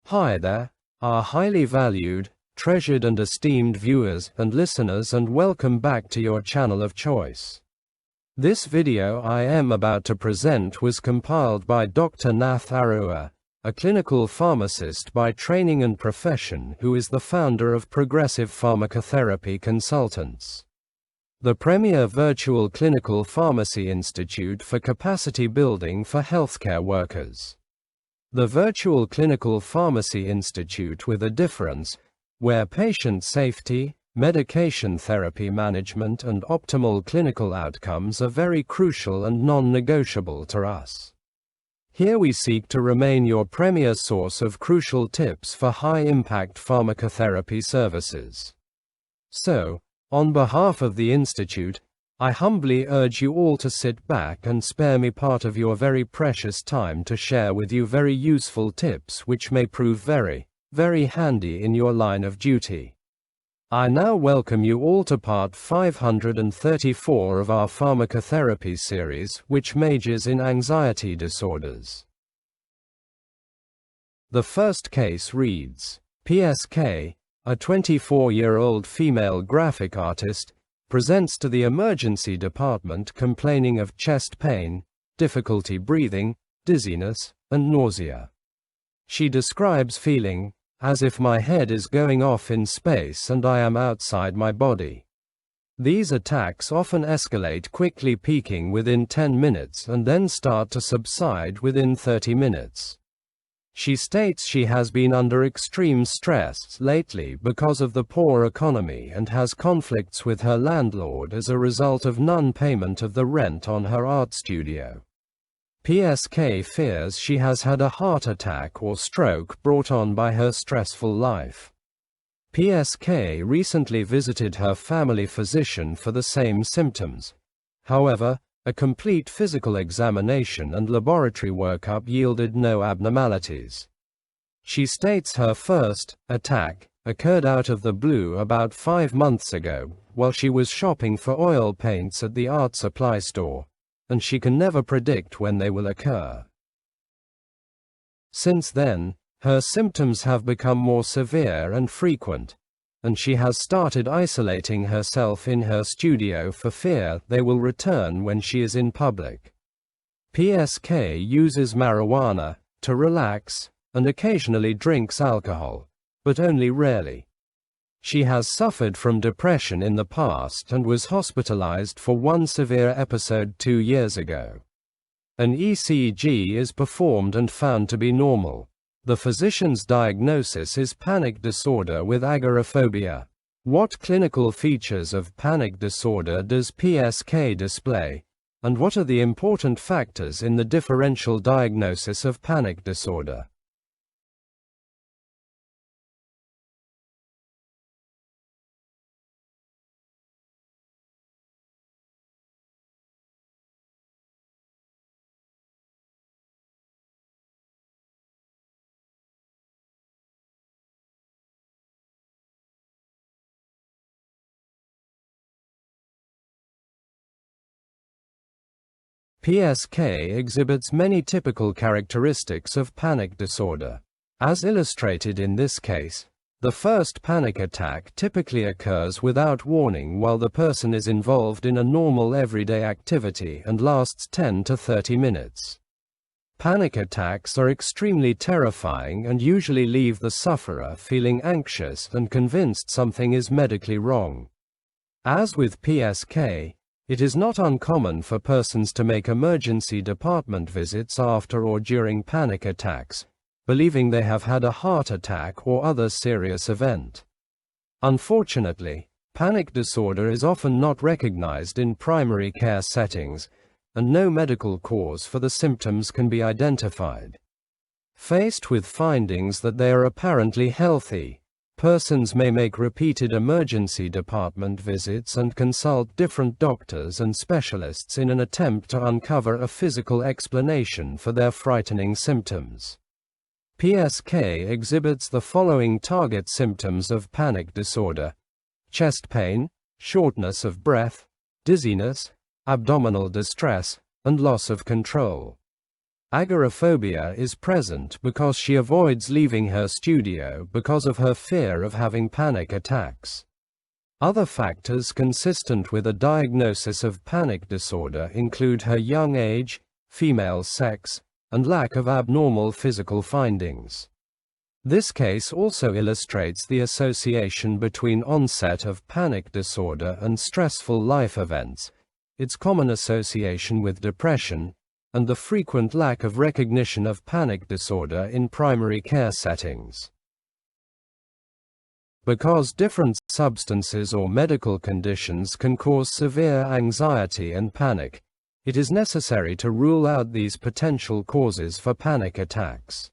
Hi there, our highly valued, treasured and esteemed viewers and listeners, and welcome back to your channel of choice. This video I am about to present was compiled by Dr. Nath Arua, a clinical pharmacist by training and profession who is the founder of Progressive Pharmacotherapy Consultants, the premier virtual clinical pharmacy institute for capacity building for healthcare workers. The Virtual Clinical Pharmacy Institute with a difference, where patient safety, medication therapy management and optimal clinical outcomes are very crucial and non-negotiable to us. Here we seek to remain your premier source of crucial tips for high-impact pharmacotherapy services. So, on behalf of the Institute, I humbly urge you all to sit back and spare me part of your very precious time to share with you very useful tips which may prove very, very handy in your line of duty. I now welcome you all to part 534 of our pharmacotherapy series, which majors in anxiety disorders. The first case reads, PSK, a 24-year-old female graphic artist, presents to the emergency department complaining of chest pain, difficulty breathing, dizziness, and nausea. She describes feeling as if my head is going off in space and I am outside my body. These attacks often escalate, quickly peaking within 10 minutes and then start to subside within 30 minutes. She states she has been under extreme stress lately because of the poor economy and has conflicts with her landlord as a result of non-payment of the rent on her art studio. PSK fears she has had a heart attack or stroke brought on by her stressful life. PSK recently visited her family physician for the same symptoms. However, a complete physical examination and laboratory workup yielded no abnormalities. She states her first attack occurred out of the blue about 5 months ago, while she was shopping for oil paints at the art supply store, and she can never predict when they will occur. Since then, her symptoms have become more severe and frequent, and she has started isolating herself in her studio for fear they will return when she is in public. PSK uses marijuana to relax and occasionally drinks alcohol, but only rarely. She has suffered from depression in the past and was hospitalized for one severe episode 2 years ago. An ECG is performed and found to be normal. The physician's diagnosis is panic disorder with agoraphobia. What clinical features of panic disorder does PSK display, and what are the important factors in the differential diagnosis of panic disorder? PSK exhibits many typical characteristics of panic disorder. As illustrated in this case, the first panic attack typically occurs without warning while the person is involved in a normal everyday activity and lasts 10 to 30 minutes. Panic attacks are extremely terrifying and usually leave the sufferer feeling anxious and convinced something is medically wrong. As with PSK, it is not uncommon for persons to make emergency department visits after or during panic attacks, believing they have had a heart attack or other serious event. Unfortunately, panic disorder is often not recognized in primary care settings, and no medical cause for the symptoms can be identified. Faced with findings that they are apparently healthy, persons may make repeated emergency department visits and consult different doctors and specialists in an attempt to uncover a physical explanation for their frightening symptoms. PSK exhibits the following target symptoms of panic disorder: chest pain, shortness of breath, dizziness, abdominal distress, and loss of control. Agoraphobia is present because she avoids leaving her studio because of her fear of having panic attacks. Other factors consistent with a diagnosis of panic disorder include her young age, female sex, and lack of abnormal physical findings. This case also illustrates the association between onset of panic disorder and stressful life events, its common association with depression, and the frequent lack of recognition of panic disorder in primary care settings. Because different substances or medical conditions can cause severe anxiety and panic, it is necessary to rule out these potential causes for panic attacks.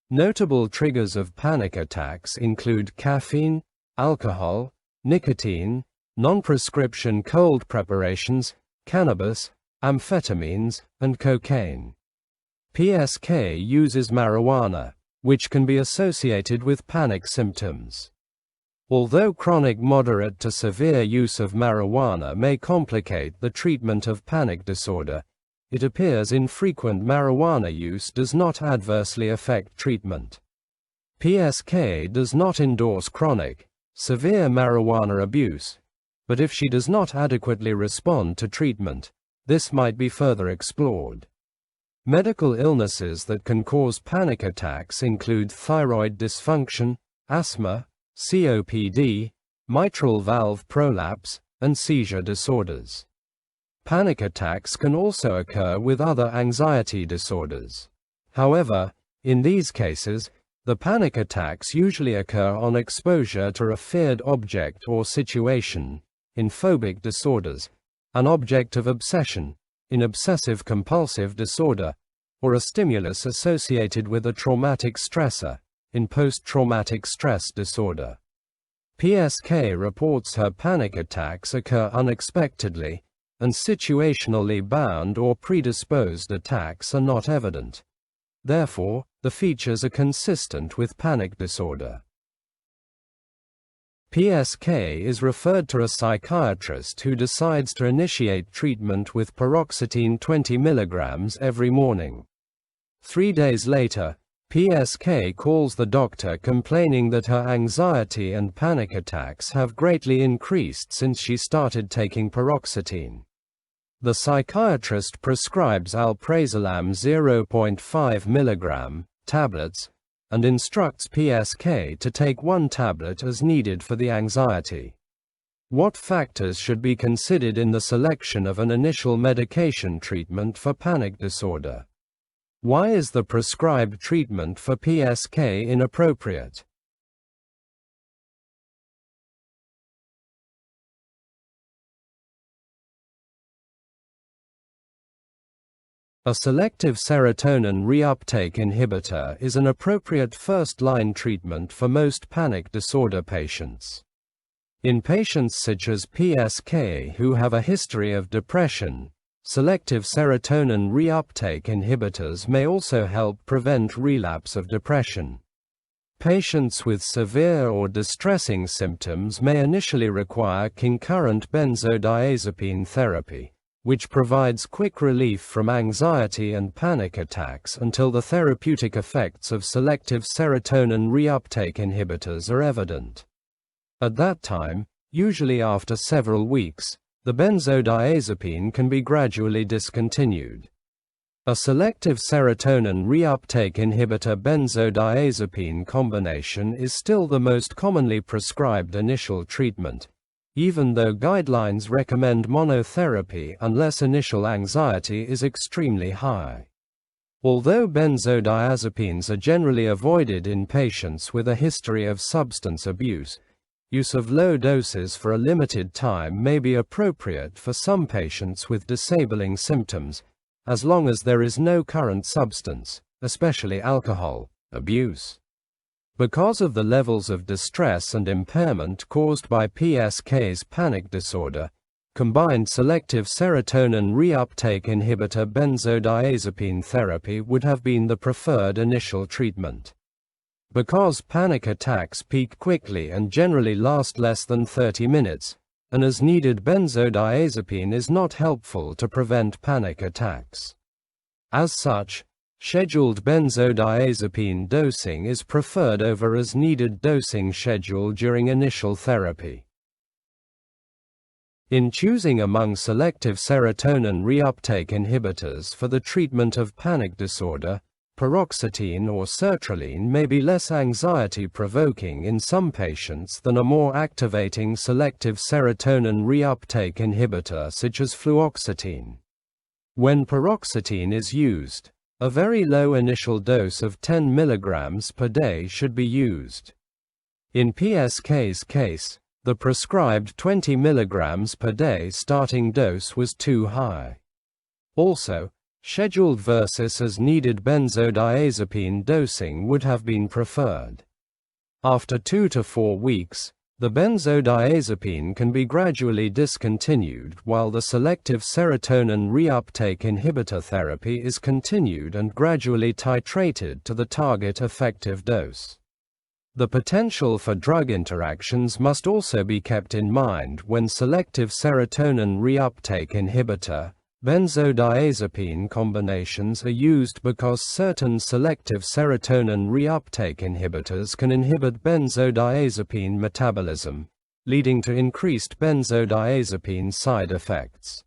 Notable triggers of panic attacks include caffeine, alcohol, nicotine, non-prescription cold preparations, cannabis, amphetamines, and cocaine. PSK uses marijuana, which can be associated with panic symptoms. Although chronic moderate to severe use of marijuana may complicate the treatment of panic disorder, it appears infrequent marijuana use does not adversely affect treatment. PSK does not endorse chronic, severe marijuana abuse, but if she does not adequately respond to treatment, this might be further explored. Medical illnesses that can cause panic attacks include thyroid dysfunction, asthma, COPD, mitral valve prolapse, and seizure disorders. Panic attacks can also occur with other anxiety disorders. However, in these cases, the panic attacks usually occur on exposure to a feared object or situation, in phobic disorders, an object of obsession, in obsessive-compulsive disorder, or a stimulus associated with a traumatic stressor, in post-traumatic stress disorder. PSK reports her panic attacks occur unexpectedly, and situationally bound or predisposed attacks are not evident. Therefore, the features are consistent with panic disorder. PSK is referred to a psychiatrist who decides to initiate treatment with paroxetine 20 mg every morning. 3 days later, PSK calls the doctor complaining that her anxiety and panic attacks have greatly increased since she started taking paroxetine. The psychiatrist prescribes alprazolam 0.5 mg tablets and instructs PSK to take 1 tablet as needed for the anxiety. What factors should be considered in the selection of an initial medication treatment for panic disorder? Why is the prescribed treatment for PSK inappropriate? A selective serotonin reuptake inhibitor is an appropriate first-line treatment for most panic disorder patients. In patients such as PSK who have a history of depression, selective serotonin reuptake inhibitors may also help prevent relapse of depression. Patients with severe or distressing symptoms may initially require concurrent benzodiazepine therapy, which provides quick relief from anxiety and panic attacks until the therapeutic effects of selective serotonin reuptake inhibitors are evident. At that time, usually after several weeks, the benzodiazepine can be gradually discontinued. A selective serotonin reuptake inhibitor benzodiazepine combination is still the most commonly prescribed initial treatment, even though guidelines recommend monotherapy unless initial anxiety is extremely high. Although benzodiazepines are generally avoided in patients with a history of substance abuse, use of low doses for a limited time may be appropriate for some patients with disabling symptoms, as long as there is no current substance, especially alcohol, abuse. Because of the levels of distress and impairment caused by PSK's panic disorder, combined selective serotonin reuptake inhibitor benzodiazepine therapy would have been the preferred initial treatment. Because panic attacks peak quickly and generally last less than 30 minutes, an as-needed benzodiazepine is not helpful to prevent panic attacks. As such, scheduled benzodiazepine dosing is preferred over as-needed dosing schedule during initial therapy. In choosing among selective serotonin reuptake inhibitors for the treatment of panic disorder, paroxetine or sertraline may be less anxiety-provoking in some patients than a more activating selective serotonin reuptake inhibitor such as fluoxetine. When paroxetine is used, a very low initial dose of 10 mg per day should be used. In PSK's case, the prescribed 20 mg per day starting dose was too high. Also, scheduled versus as-needed benzodiazepine dosing would have been preferred. After 2 to 4 weeks, the benzodiazepine can be gradually discontinued while the selective serotonin reuptake inhibitor therapy is continued and gradually titrated to the target effective dose. The potential for drug interactions must also be kept in mind when selective serotonin reuptake inhibitor benzodiazepine combinations are used, because certain selective serotonin reuptake inhibitors can inhibit benzodiazepine metabolism, leading to increased benzodiazepine side effects.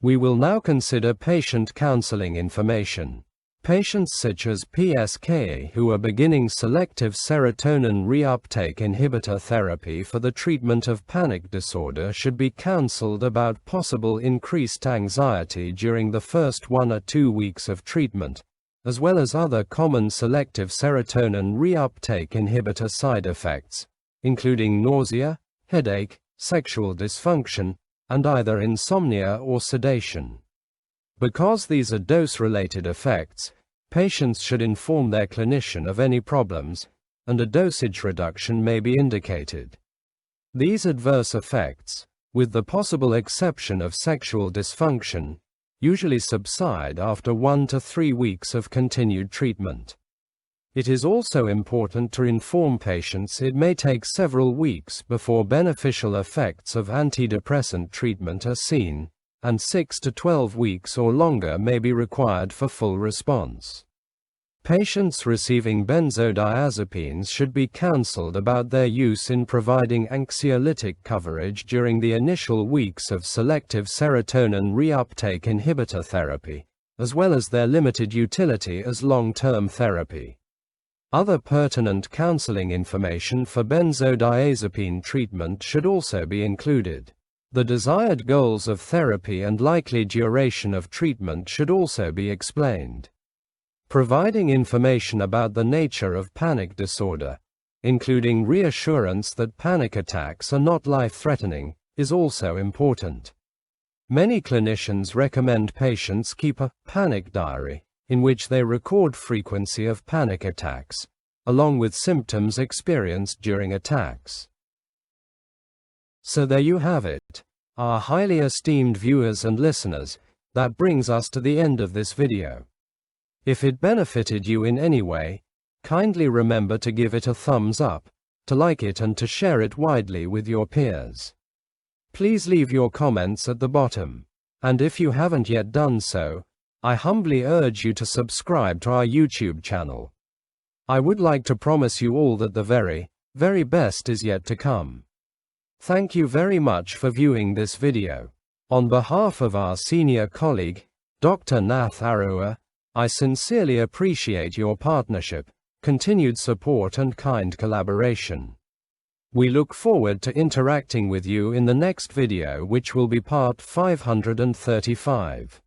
We will now consider patient counseling information. Patients such as PSK who are beginning selective serotonin reuptake inhibitor therapy for the treatment of panic disorder should be counseled about possible increased anxiety during the first 1 or 2 weeks of treatment, as well as other common selective serotonin reuptake inhibitor side effects, including nausea, headache, sexual dysfunction, and either insomnia or sedation. Because these are dose-related effects, patients should inform their clinician of any problems, and a dosage reduction may be indicated. These adverse effects, with the possible exception of sexual dysfunction, usually subside after 1 to 3 weeks of continued treatment. It is also important to inform patients it may take several weeks before beneficial effects of antidepressant treatment are seen, and 6 to 12 weeks or longer may be required for full response. Patients receiving benzodiazepines should be counseled about their use in providing anxiolytic coverage during the initial weeks of selective serotonin reuptake inhibitor therapy, as well as their limited utility as long-term therapy. Other pertinent counseling information for benzodiazepine treatment should also be included. The desired goals of therapy and likely duration of treatment should also be explained. Providing information about the nature of panic disorder, including reassurance that panic attacks are not life-threatening, is also important. Many clinicians recommend patients keep a panic diary, in which they record frequency of panic attacks, along with symptoms experienced during attacks. So there you have it, our highly esteemed viewers and listeners. That brings us to the end of this video. If it benefited you in any way, kindly remember to give it a thumbs up, to like it and to share it widely with your peers. Please leave your comments at the bottom, and if you haven't yet done so, I humbly urge you to subscribe to our YouTube channel. I would like to promise you all that the very, very best is yet to come. Thank you very much for viewing this video. On behalf of our senior colleague, Dr. Nath Arora, I sincerely appreciate your partnership, continued support and kind collaboration. We look forward to interacting with you in the next video, which will be part 535.